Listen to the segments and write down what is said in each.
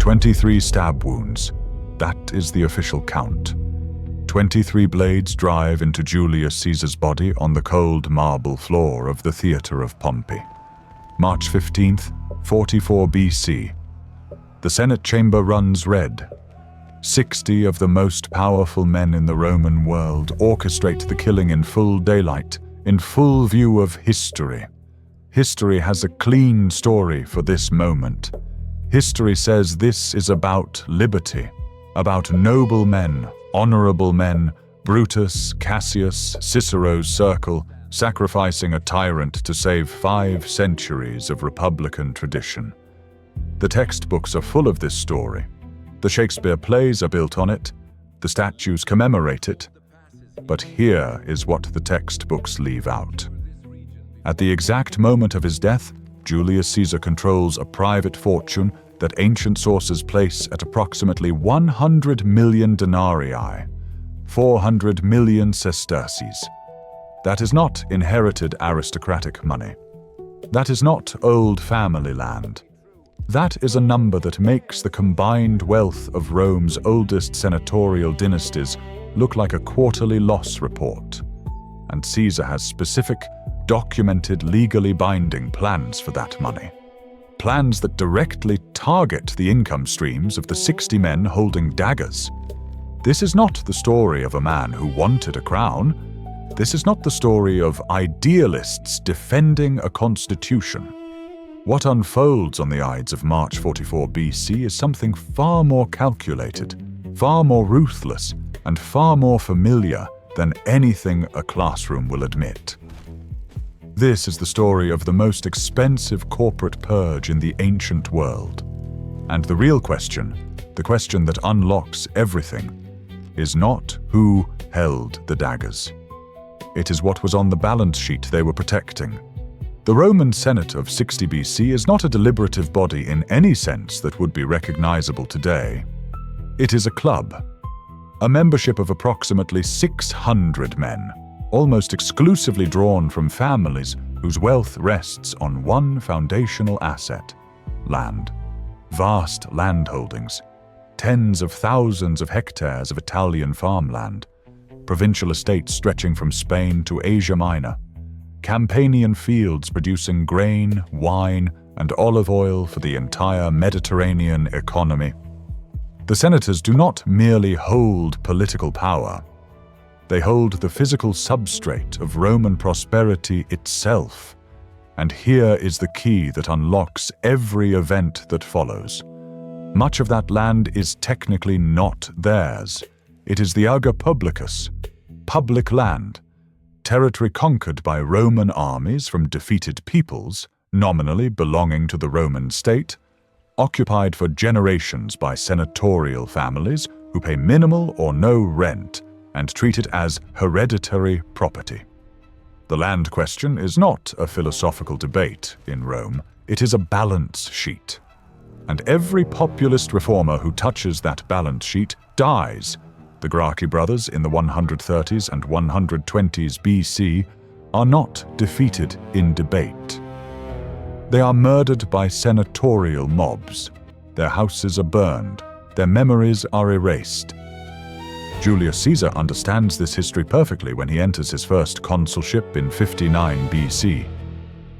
23 stab wounds. That is the official count. 23 blades drive into Julius Caesar's body on the cold marble floor of the Theatre of Pompey. March 15th, 44 BC. The Senate chamber runs red. 60 of the most powerful men in the Roman world orchestrate the killing in full daylight, in full view of history. History has a clean story for this moment. History says this is about liberty, about noble men, honorable men, Brutus, Cassius, Cicero's circle, sacrificing a tyrant to save 5 centuries of republican tradition. The textbooks are full of this story. The Shakespeare plays are built on it. The statues commemorate it. But here is what the textbooks leave out. At the exact moment of his death, Julius Caesar controls a private fortune that ancient sources place at approximately 100 million denarii, 400 million sesterces. That is not inherited aristocratic money. That is not old family land. That is a number that makes the combined wealth of Rome's oldest senatorial dynasties look like a quarterly loss report. And Caesar has specific, documented, legally binding plans for that money. Plans that directly target the income streams of the 60 men holding daggers. This is not the story of a man who wanted a crown. This is not the story of idealists defending a constitution. What unfolds on the Ides of March 44 BC is something far more calculated, far more ruthless, and far more familiar than anything a classroom will admit. This is the story of the most expensive corporate purge in the ancient world. And the real question, the question that unlocks everything, is not who held the daggers. It is what was on the balance sheet they were protecting. The Roman Senate of 60 BC is not a deliberative body in any sense that would be recognizable today. It is a club, a membership of approximately 600 men, almost exclusively drawn from families whose wealth rests on one foundational asset: land. Vast land holdings, tens of thousands of hectares of Italian farmland, provincial estates stretching from Spain to Asia Minor, Campanian fields producing grain, wine, and olive oil for the entire Mediterranean economy. The senators do not merely hold political power. They hold the physical substrate of Roman prosperity itself. And here is the key that unlocks every event that follows. Much of that land is technically not theirs. It is the ager publicus, public land, territory conquered by Roman armies from defeated peoples, nominally belonging to the Roman state, occupied for generations by senatorial families who pay minimal or no rent and treat it as hereditary property. The land question is not a philosophical debate in Rome, it is a balance sheet. And every populist reformer who touches that balance sheet dies. The Gracchi brothers in the 130s and 120s BC are not defeated in debate. They are murdered by senatorial mobs. Their houses are burned. Their memories are erased. Julius Caesar understands this history perfectly when he enters his first consulship in 59 BC.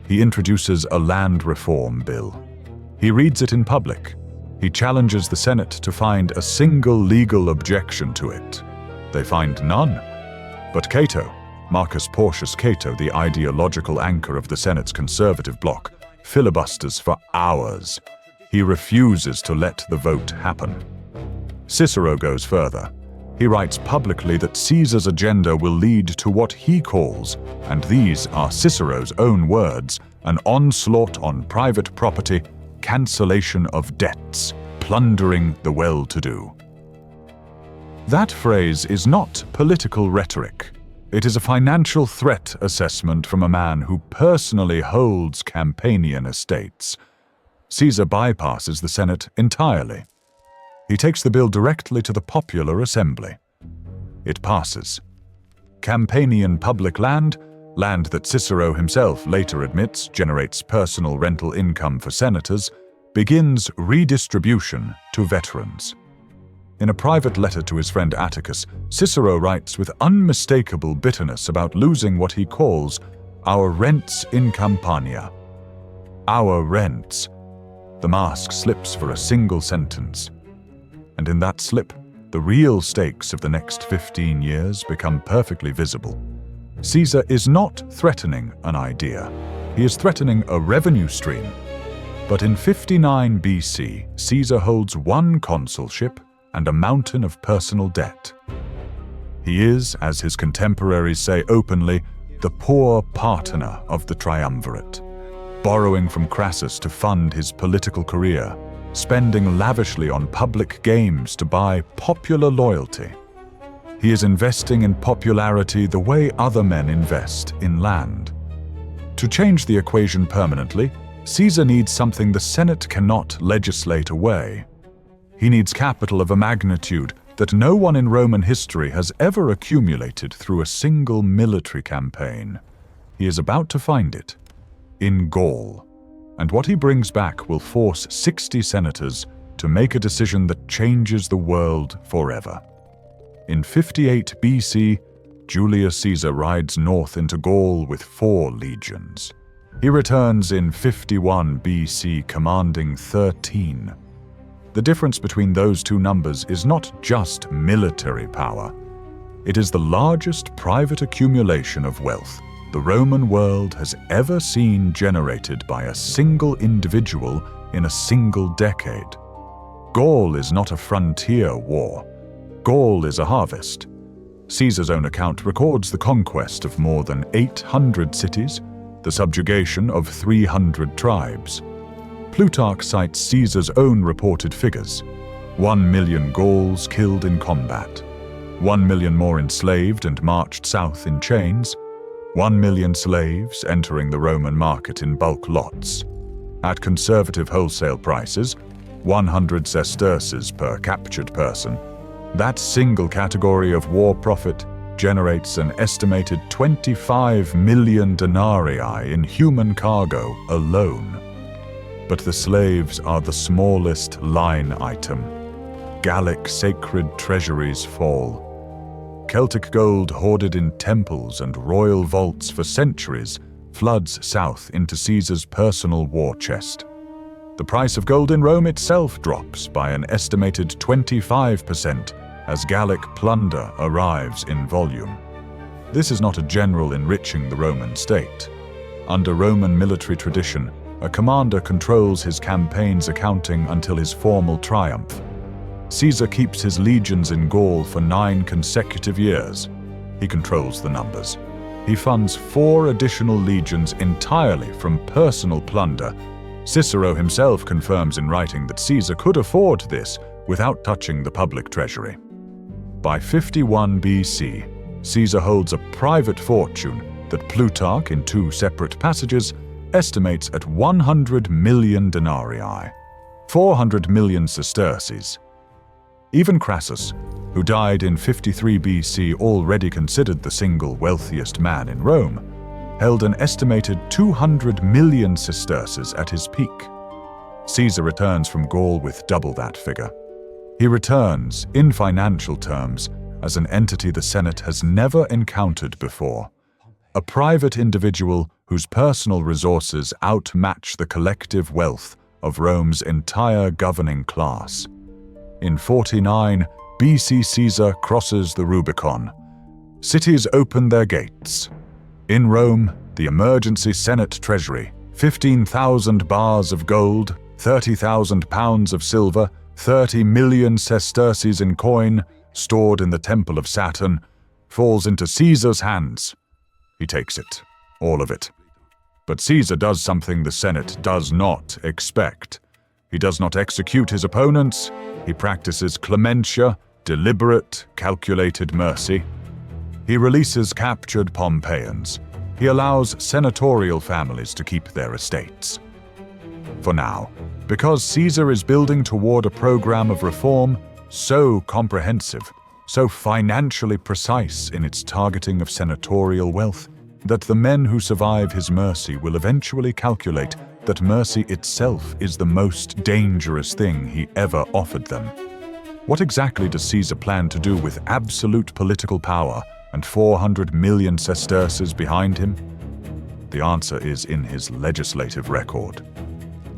He introduces a land reform bill. He reads it in public. He challenges the Senate to find a single legal objection to it. They find none. But Cato, Marcus Porcius Cato, the ideological anchor of the Senate's conservative bloc, filibusters for hours. He refuses to let the vote happen. Cicero goes further. He writes publicly that Caesar's agenda will lead to what he calls, and these are Cicero's own words, an onslaught on private property, cancellation of debts, plundering the well-to-do. That phrase is not political rhetoric. It is a financial threat assessment from a man who personally holds Campanian estates. Caesar bypasses the Senate entirely. He takes the bill directly to the popular assembly. It passes. Campanian public land, land that Cicero himself later admits generates personal rental income for senators, begins redistribution to veterans. In a private letter to his friend Atticus, Cicero writes with unmistakable bitterness about losing what he calls our rents in Campania. Our rents. The mask slips for a single sentence. And in that slip, the real stakes of the next 15 years become perfectly visible. Caesar is not threatening an idea. He is threatening a revenue stream. But in 59 BC, Caesar holds one consulship and a mountain of personal debt. He is, as his contemporaries say openly, the poor partener of the triumvirate, borrowing from Crassus to fund his political career, spending lavishly on public games to buy popular loyalty. He is investing in popularity the way other men invest in land. To change the equation permanently, Caesar needs something the Senate cannot legislate away. He needs capital of a magnitude that no one in Roman history has ever accumulated through a single military campaign. He is about to find it in Gaul, and what he brings back will force 60 senators to make a decision that changes the world forever. In 58 BC, Julius Caesar rides north into Gaul with 4 legions. He returns in 51 BC commanding 13. The difference between those two numbers is not just military power. It is the largest private accumulation of wealth the Roman world has ever seen generated by a single individual in a single decade. Gaul is not a frontier war. Gaul is a harvest. Caesar's own account records the conquest of more than 800 cities, the subjugation of 300 tribes. Plutarch cites Caesar's own reported figures: 1 million Gauls killed in combat, 1 million more enslaved and marched south in chains, 1 million slaves entering the Roman market in bulk lots. At conservative wholesale prices, 100 sesterces per captured person. That single category of war profit generates an estimated 25 million denarii in human cargo alone. But the slaves are the smallest line item. Gallic sacred treasuries fall. Celtic gold hoarded in temples and royal vaults for centuries floods south into Caesar's personal war chest. The price of gold in Rome itself drops by an estimated 25% as Gallic plunder arrives in volume. This is not a general enriching the Roman state. Under Roman military tradition, a commander controls his campaign's accounting until his formal triumph. Caesar keeps his legions in Gaul for 9 consecutive years. He controls the numbers. He funds 4 additional legions entirely from personal plunder. Cicero himself confirms in writing that Caesar could afford this without touching the public treasury. By 51 BC, Caesar holds a private fortune that Plutarch, in 2 separate passages, estimates at 100 million denarii, 400 million sesterces. Even Crassus, who died in 53 BC already considered the single wealthiest man in Rome, held an estimated 200 million sesterces at his peak. Caesar returns from Gaul with double that figure. He returns, in financial terms, as an entity the Senate has never encountered before. A private individual whose personal resources outmatch the collective wealth of Rome's entire governing class. In 49 BC, Caesar crosses the Rubicon. Cities open their gates. In Rome, the emergency Senate treasury, 15,000 bars of gold, 30,000 pounds of silver, 30 million sesterces in coin, stored in the Temple of Saturn, falls into Caesar's hands. He takes it, all of it. But Caesar does something the Senate does not expect. He does not execute his opponents. He practices clementia, deliberate, calculated mercy. He releases captured Pompeians. He allows senatorial families to keep their estates. For now, because Caesar is building toward a program of reform so comprehensive, so financially precise in its targeting of senatorial wealth, that the men who survive his mercy will eventually calculate that mercy itself is the most dangerous thing he ever offered them. What exactly does Caesar plan to do with absolute political power and 400 million sesterces behind him? The answer is in his legislative record.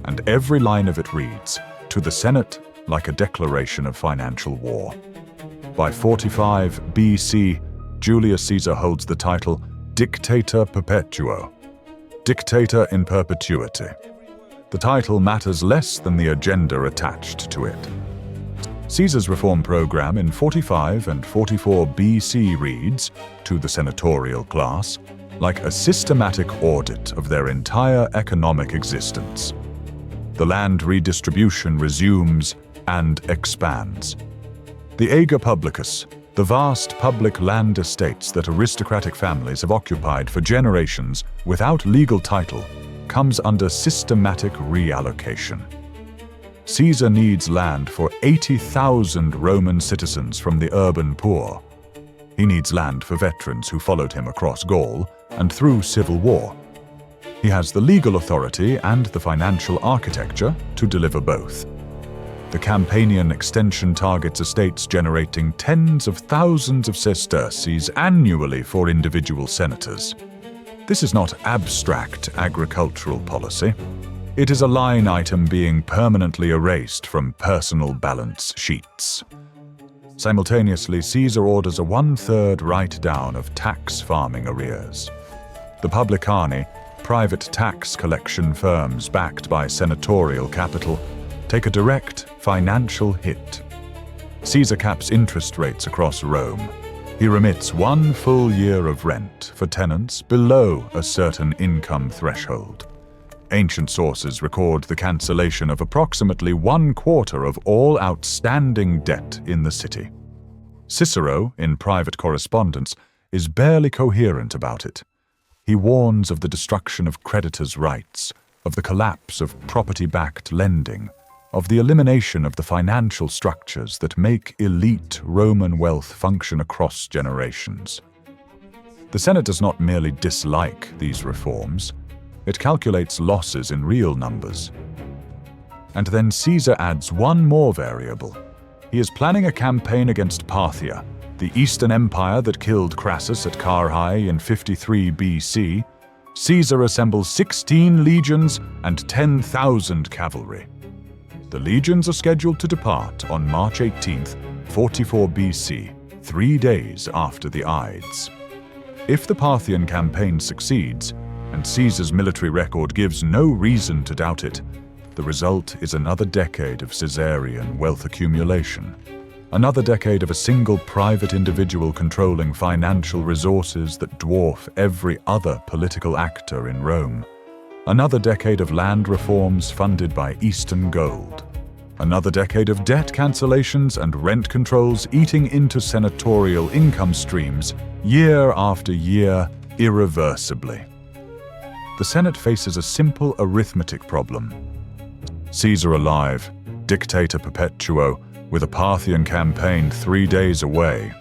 And every line of it reads, "To the Senate, like a declaration of financial war." By 45 BC, Julius Caesar holds the title Dictator Perpetuo, dictator in perpetuity. The title matters less than the agenda attached to it. Caesar's reform program in 45 and 44 BC reads, to the senatorial class, like a systematic audit of their entire economic existence. The land redistribution resumes and expands. The ager publicus, the vast public land estates that aristocratic families have occupied for generations without legal title, comes under systematic reallocation. Caesar needs land for 80,000 Roman citizens from the urban poor. He needs land for veterans who followed him across Gaul and through civil war. He has the legal authority and the financial architecture to deliver both. The Campanian extension targets estates generating tens of thousands of sesterces annually for individual senators. This is not abstract agricultural policy. It is a line item being permanently erased from personal balance sheets. Simultaneously, Caesar orders a 1/3 write-down of tax farming arrears. The publicani, private tax collection firms backed by senatorial capital, take a direct financial hit. Caesar caps interest rates across Rome. He remits 1 full year of rent for tenants below a certain income threshold. Ancient sources record the cancellation of approximately 1/4 of all outstanding debt in the city. Cicero, in private correspondence, is barely coherent about it. He warns of the destruction of creditors' rights, of the collapse of property-backed lending, of the elimination of the financial structures that make elite Roman wealth function across generations. The Senate does not merely dislike these reforms, it calculates losses in real numbers. And then Caesar adds one more variable. He is planning a campaign against Parthia, the Eastern Empire that killed Crassus at Carrhae in 53 BC. Caesar assembles 16 legions and 10,000 cavalry. The legions are scheduled to depart on March 18th, 44 BC, 3 days after the Ides. If the Parthian campaign succeeds, and Caesar's military record gives no reason to doubt it, the result is another decade of Caesarian wealth accumulation. Another decade of a single private individual controlling financial resources that dwarf every other political actor in Rome. Another decade of land reforms funded by Eastern gold. Another decade of debt cancellations and rent controls eating into senatorial income streams year after year irreversibly. The Senate faces a simple arithmetic problem. Caesar alive, Dictator Perpetuo, with a Parthian campaign 3 days away.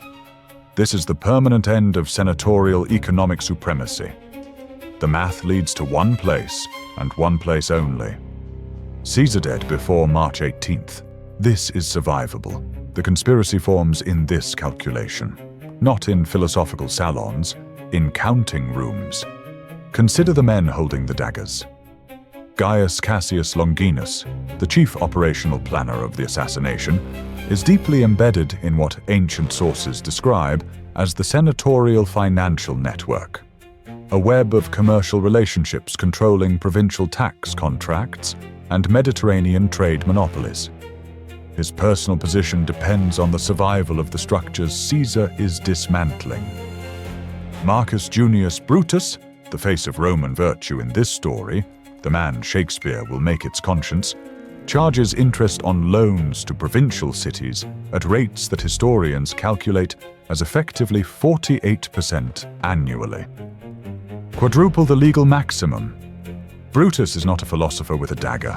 This is the permanent end of senatorial economic supremacy. The math leads to one place, and one place only. Caesar dead before March 18th. This is survivable. The conspiracy forms in this calculation, not in philosophical salons, in counting rooms. Consider the men holding the daggers. Gaius Cassius Longinus, the chief operational planner of the assassination, is deeply embedded in what ancient sources describe as the senatorial financial network, a web of commercial relationships controlling provincial tax contracts and Mediterranean trade monopolies. His personal position depends on the survival of the structures Caesar is dismantling. Marcus Junius Brutus, the face of Roman virtue in this story, the man Shakespeare will make its conscience, charges interest on loans to provincial cities at rates that historians calculate as effectively 48% annually. Quadruple the legal maximum. Brutus is not a philosopher with a dagger.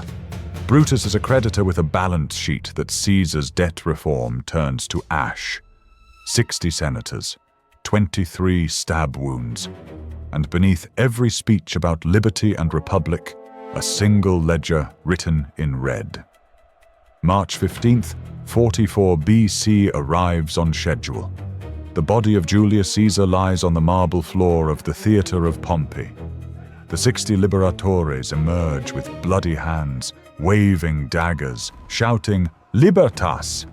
Brutus is a creditor with a balance sheet that Caesar's debt reform turns to ash. 60 senators, 23 stab wounds, and beneath every speech about liberty and republic, a single ledger written in red. March 15th, 44 BC arrives on schedule. The body of Julius Caesar lies on the marble floor of the Theatre of Pompey. The 60 liberatores emerge with bloody hands, waving daggers, shouting, "Libertas!"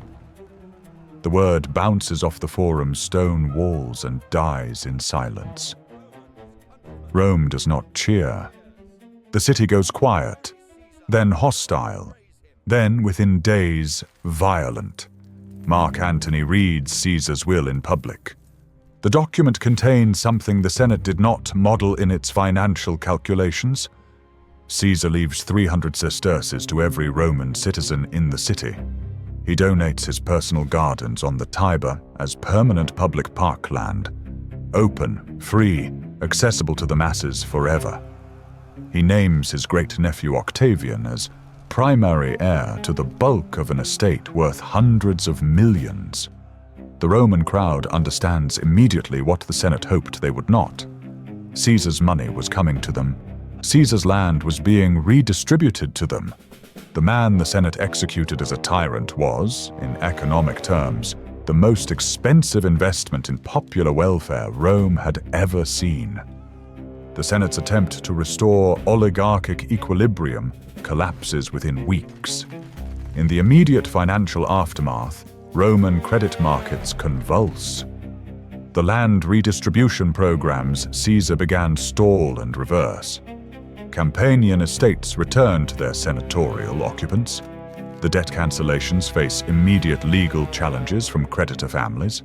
The word bounces off the forum's stone walls and dies in silence. Rome does not cheer. The city goes quiet, then hostile, then within days, violent. Mark Antony reads Caesar's will in public. The document contains something the Senate did not model in its financial calculations. Caesar leaves 300 sesterces to every Roman citizen in the city. He donates his personal gardens on the Tiber as permanent public parkland, open, free, accessible to the masses forever. He names his great-nephew Octavian as primary heir to the bulk of an estate worth hundreds of millions. The Roman crowd understands immediately what the Senate hoped they would not. Caesar's money was coming to them. Caesar's land was being redistributed to them. The man the Senate executed as a tyrant was, in economic terms, the most expensive investment in popular welfare Rome had ever seen. The Senate's attempt to restore oligarchic equilibrium collapses within weeks. In the immediate financial aftermath, Roman credit markets convulse. The land redistribution programs Caesar began stall and reverse. Campanian estates return to their senatorial occupants. The debt cancellations face immediate legal challenges from creditor families.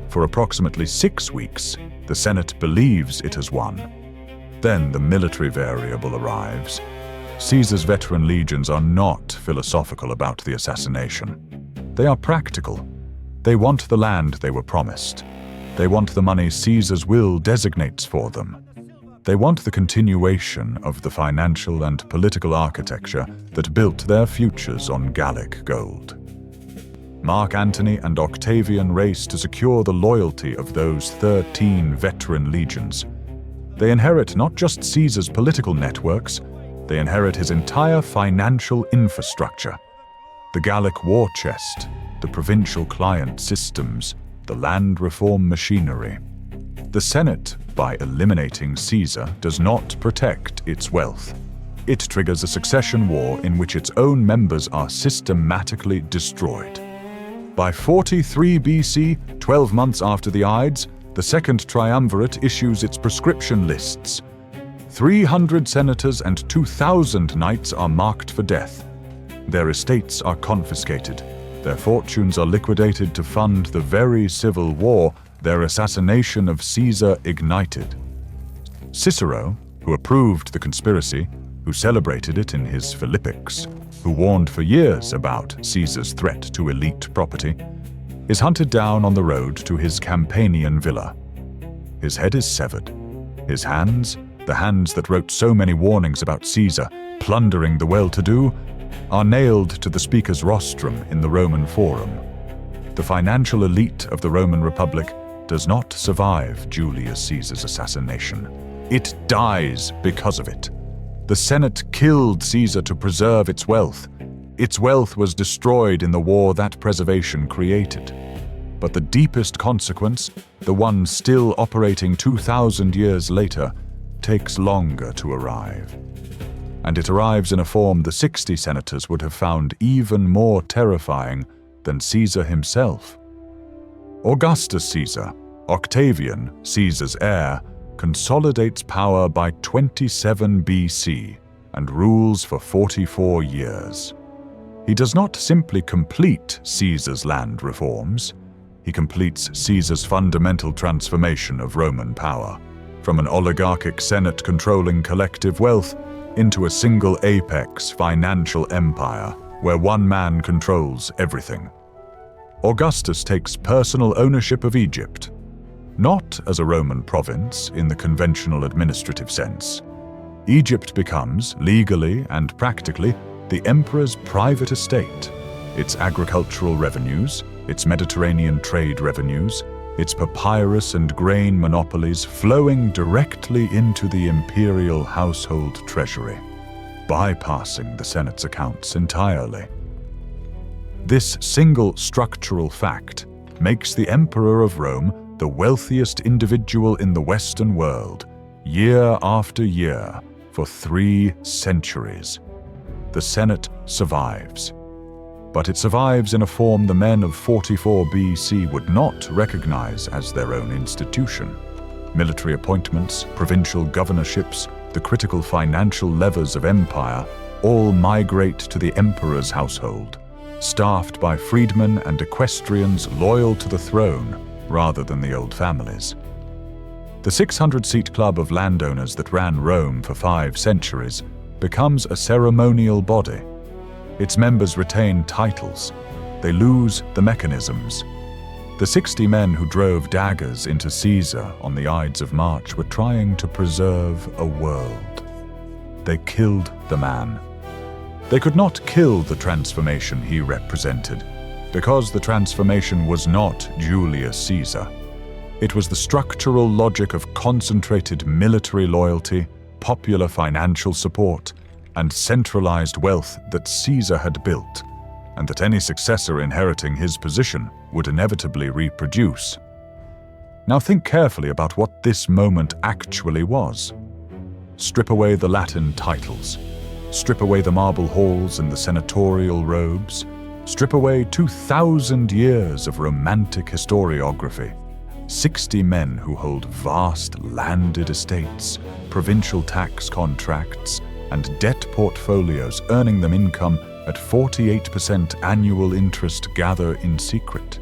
For approximately 6 weeks, the Senate believes it has won. Then the military variable arrives. Caesar's veteran legions are not philosophical about the assassination. They are practical. They want the land they were promised. They want the money Caesar's will designates for them. They want the continuation of the financial and political architecture that built their futures on Gallic gold. Mark Antony and Octavian race to secure the loyalty of those 13 veteran legions. They inherit not just Caesar's political networks, they inherit his entire financial infrastructure. The Gallic war chest, the provincial client systems, the land reform machinery. The Senate, by eliminating Caesar, does not protect its wealth. It triggers a succession war in which its own members are systematically destroyed. By 43 BC, 12 months after the Ides, the Second Triumvirate issues its prescription lists. 300 senators and 2,000 knights are marked for death. Their estates are confiscated. Their fortunes are liquidated to fund the very civil war their assassination of Caesar ignited. Cicero, who approved the conspiracy, who celebrated it in his Philippics, who warned for years about Caesar's threat to elite property, is hunted down on the road to his Campanian villa. His head is severed. His hands, the hands that wrote so many warnings about Caesar plundering the well-to-do, are nailed to the speaker's rostrum in the Roman Forum. The financial elite of the Roman Republic does not survive Julius Caesar's assassination. It dies because of it. The Senate killed Caesar to preserve its wealth. Its wealth was destroyed in the war that preservation created. But the deepest consequence, the one still operating 2,000 years later, takes longer to arrive. And it arrives in a form the 60 senators would have found even more terrifying than Caesar himself. Augustus Caesar, Octavian, Caesar's heir, consolidates power by 27 BC and rules for 44 years. He does not simply complete Caesar's land reforms. He completes Caesar's fundamental transformation of Roman power, from an oligarchic Senate controlling collective wealth into a single apex financial empire where one man controls everything. Augustus takes personal ownership of Egypt, not as a Roman province in the conventional administrative sense. Egypt becomes, legally and practically, the emperor's private estate. Its agricultural revenues, its Mediterranean trade revenues, its papyrus and grain monopolies flowing directly into the imperial household treasury. bypassing the Senate's accounts entirely. This single structural fact makes the Emperor of Rome the wealthiest individual in the Western world, year after year, for 3 centuries. The Senate survives. But it survives in a form the men of 44 BC would not recognize as their own institution. Military appointments, provincial governorships, the critical financial levers of empire all migrate to the emperor's household, staffed by freedmen and equestrians loyal to the throne rather than the old families. The 600-seat club of landowners that ran Rome for 5 centuries becomes a ceremonial body. Its members retain titles. They lose the mechanisms. The 60 men who drove daggers into Caesar on the Ides of March were trying to preserve a world. They killed the man. They could not kill the transformation he represented, because the transformation was not Julius Caesar. It was the structural logic of concentrated military loyalty, popular financial support, and centralized wealth that Caesar had built, and that any successor inheriting his position would inevitably reproduce. Now think carefully about what this moment actually was. Strip away the Latin titles. Strip away the marble halls and the senatorial robes. Strip away 2,000 years of romantic historiography. 60 men who hold vast landed estates, provincial tax contracts, and debt portfolios earning them income at 48% annual interest gather in secret.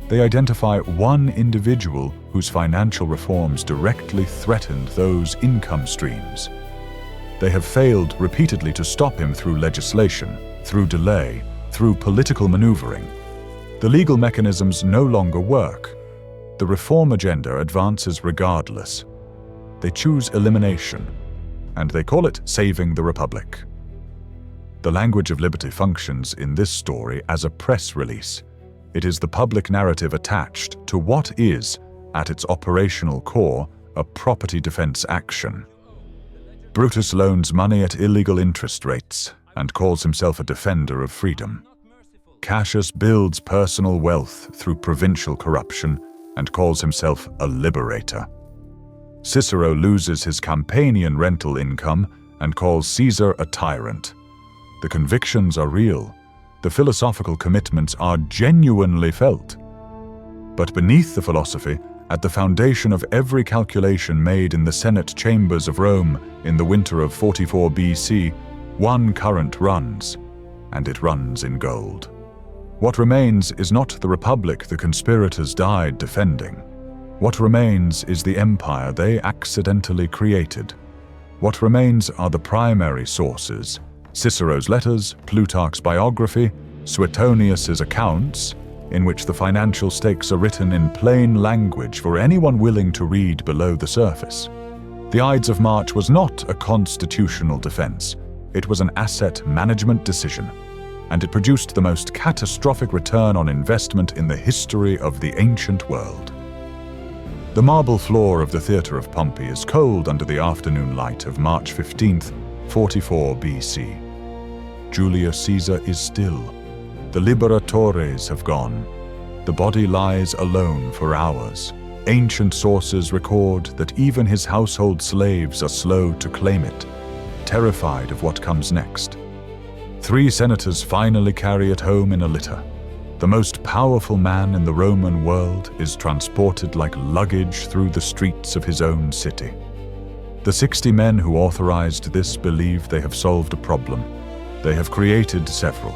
They identify one individual whose financial reforms directly threatened those income streams. They have failed repeatedly to stop him through legislation, through delay, through political maneuvering. The legal mechanisms no longer work. The reform agenda advances regardless. They choose elimination, and they call it saving the Republic. The language of liberty functions in this story as a press release. It is the public narrative attached to what is, at its operational core, a property defense action. Brutus loans money at illegal interest rates and calls himself a defender of freedom. Cassius builds personal wealth through provincial corruption and calls himself a liberator. Cicero loses his Campanian rental income and calls Caesar a tyrant. The convictions are real. The philosophical commitments are genuinely felt. But beneath the philosophy, at the foundation of every calculation made in the Senate chambers of Rome in the winter of 44 BC, one current runs, and it runs in gold. What remains is not the republic the conspirators died defending. What remains is the empire they accidentally created. What remains are the primary sources: Cicero's letters, Plutarch's biography, Suetonius's accounts, in which the financial stakes are written in plain language for anyone willing to read below the surface. The Ides of March was not a constitutional defense. It was an asset management decision, and it produced the most catastrophic return on investment in the history of the ancient world. The marble floor of the Theatre of Pompey is cold under the afternoon light of March 15th, 44 BC. Julius Caesar is still. The liberatores have gone. The body lies alone for hours. Ancient sources record that even his household slaves are slow to claim it, terrified of what comes next. 3 senators finally carry it home in a litter. The most powerful man in the Roman world is transported like luggage through the streets of his own city. The 60 men who authorized this believe they have solved a problem. They have created several.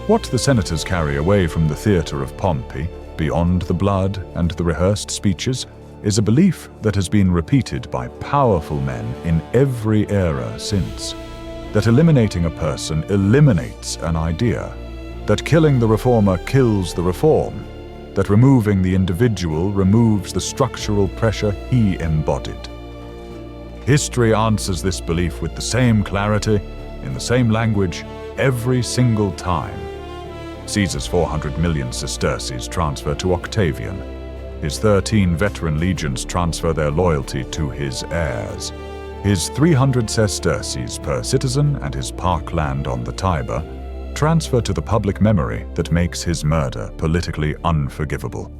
What the senators carry away from the Theatre of Pompey, beyond the blood and the rehearsed speeches, is a belief that has been repeated by powerful men in every era since. That eliminating a person eliminates an idea. That killing the reformer kills the reform. That removing the individual removes the structural pressure he embodied. History answers this belief with the same clarity, in the same language, every single time. Caesar's 400 million sesterces transfer to Octavian. His 13 veteran legions transfer their loyalty to his heirs. His 300 sesterces per citizen and his park land on the Tiber transfer to the public memory that makes his murder politically unforgivable.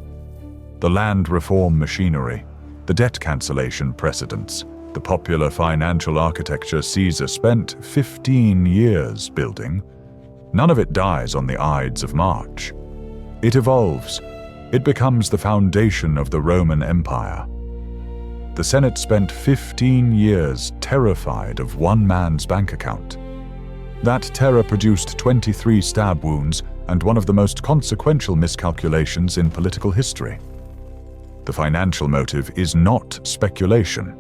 The land reform machinery, the debt cancellation precedents, the popular financial architecture Caesar spent 15 years building, none of it dies on the Ides of March. It evolves. It becomes the foundation of the Roman Empire. The Senate spent 15 years terrified of one man's bank account. That terror produced 23 stab wounds and one of the most consequential miscalculations in political history. The financial motive is not speculation.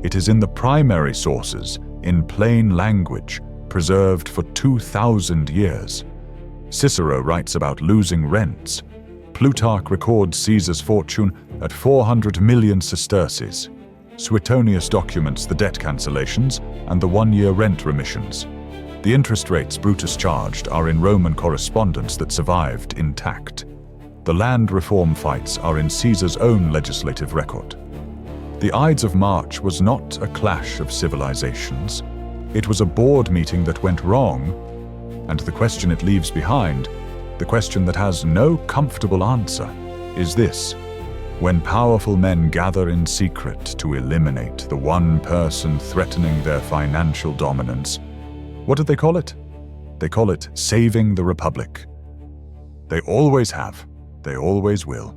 It is in the primary sources, in plain language, preserved for 2,000 years. Cicero writes about losing rents. Plutarch records Caesar's fortune at 400 million sesterces. Suetonius documents the debt cancellations and the one-year rent remissions. The interest rates Brutus charged are in Roman correspondence that survived intact. The land reform fights are in Caesar's own legislative record. The Ides of March was not a clash of civilizations. It was a board meeting that went wrong, and the question it leaves behind, the question that has no comfortable answer, is this: when powerful men gather in secret to eliminate the one person threatening their financial dominance, what do they call it? They call it saving the Republic. They always have. They always will.